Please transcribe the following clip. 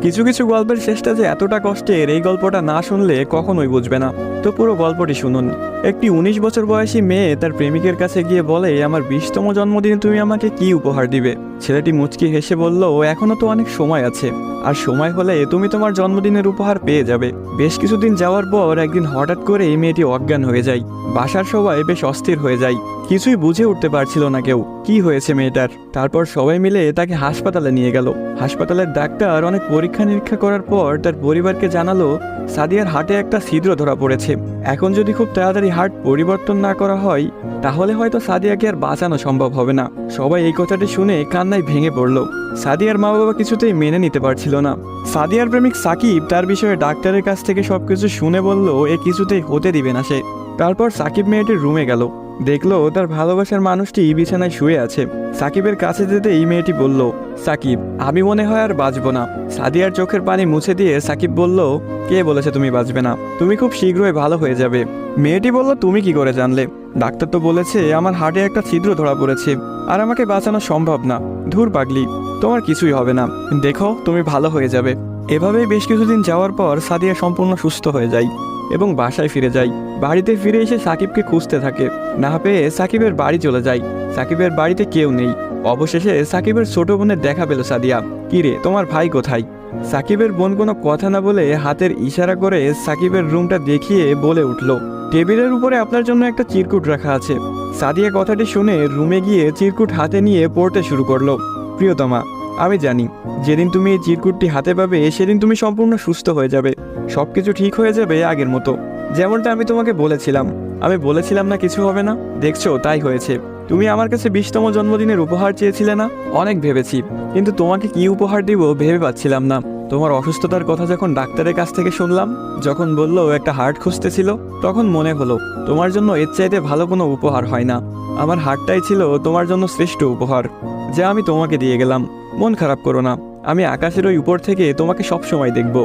কিছু কিছু গল্পের শেষটা যে এতটা কষ্টের, এই গল্পটা না শুনলে কখনোই বুঝবে না। তো পুরো গল্পটি শুনুন। একটি 19 বছর বয়সী মেয়ে তার প্রেমিকের কাছে গিয়ে বলে, আমার 20তম জন্মদিনে তুমি আমাকে কি উপহার দিবে? ছেলেটি মুচকি হেসে বলল, এখনো তো অনেক সময় আছে, আর সময় হলে তুমি তোমার জন্মদিনের উপহার পেয়ে যাবে। বেশ কিছুদিন যাওয়ার পর একদিন হঠাৎ করে এই মেয়েটি অজ্ঞান হয়ে যায়। বাসার সবাই বেশ অস্থির হয়ে যায়, কিছুই বুঝে উঠতে পারছিল না কেউ কি হয়েছে মেয়েটার। তারপর সবাই মিলে তাকে হাসপাতালে নিয়ে গেল। হাসপাতালের ডাক্তার অনেক পরীক্ষা নিরীক্ষা করার পর তার পরিবারকে জানালো, সাদিয়ার হার্টে একটা ছিদ্র ধরা পড়েছে। এখন যদি খুব তাড়াতাড়ি হার্ট পরিবর্তন না করা হয়, তাহলে হয়তো সাদিয়াকে আর বাঁচানো সম্ভব হবে না। সবাই এই কথাটি শুনে কান্নায় ভেঙে পড়ল। সাদিয়ার মা বাবা কিছুতেই মেনে নিতে পারছিল না। সাদিয়ার প্রেমিক সাকিব তার বিষয়ে ডাক্তারের কাছ থেকে সবকিছু শুনে বলল, এ কিছুতেই হতে দিবে না সে। তারপর সাকিব মেয়েটির রুমে গেল, দেখলো তার ভালোবাসার মানুষটি বিছানায় শুয়ে আছে। সাকিবের কাছে যেতে এই মেয়েটি বলল, সাকিব, আমি মনে হয় আর বাঁচবো না। সাদিয়ার চোখের পানি মুছে দিয়ে সাকিব বলল, কে বলেছে তুমি বাঁচবে না? তুমি খুব শীঘ্রই ভালো হয়ে যাবে। মেয়েটি বলল, তুমি কি করে জানলে? ডাক্তার তো বলেছে আমার হার্টে একটা ছিদ্র ধরা পড়েছে, আর আমাকে বাঁচানো সম্ভব না। ধুর পাগলি, তোমার কিছুই হবে না, দেখো তুমি ভালো হয়ে যাবে। এভাবেই বেশ কিছুদিন যাওয়ার পর সাদিয়া সম্পূর্ণ সুস্থ হয়ে যায় এবং বাসায় ফিরে যায়। বাড়িতে ফিরে এসে সাকিবকে খুঁজতে থাকে, না পেয়ে সাকিবের বাড়ি চলে যায়। সাকিবের বাড়িতে কেউ নেই। অবশেষে সাকিবের ছোট বোনের দেখা পেল সাদিয়া। কিরে, তোমার ভাই কোথায়? সাকিবের বোন কোনো কথা না বলে হাতের ইশারা করে সাকিবের রুমটা দেখিয়ে বলে উঠল, টেবিলের উপরে আপনার জন্য একটা চিরকুট রাখা আছে। সাদিয়া কথাটি শুনে রুমে গিয়ে চিরকুট হাতে নিয়ে পড়তে শুরু করলো। প্রিয়তমা, আমি জানি যেদিন তুমি এই চিরকুটটি হাতে পাবে সেদিন তুমি সম্পূর্ণ সুস্থ হয়ে যাবে, সবকিছু ঠিক হয়ে যাবে আগের মতো, যেমনটা আমি তোমাকে বলেছিলাম। আমি বলেছিলাম না কিছু হবে না, দেখছো তাই হয়েছে। তুমি আমার কাছে 20তম জন্মদিনের উপহার চেয়েছিলে না? অনেক ভেবেছি, কিন্তু তোমাকে কি উপহার দিব ভেবে পাচ্ছিলাম না। তোমার অসুস্থতার কথা যখন ডাক্তারের কাছ থেকে শুনলাম, যখন বললো একটা হার্ট খুঁজতেছিল, তখন মনে হলো তোমার জন্য এর চাইতে ভালো কোনো উপহার হয় না। আমার হার্টটাই ছিল তোমার জন্য শ্রেষ্ঠ উপহার, যা আমি তোমাকে দিয়ে গেলাম। মন খারাপ করো না, আমি আকাশের ওই উপর থেকে তোমাকে সবসময় দেখব।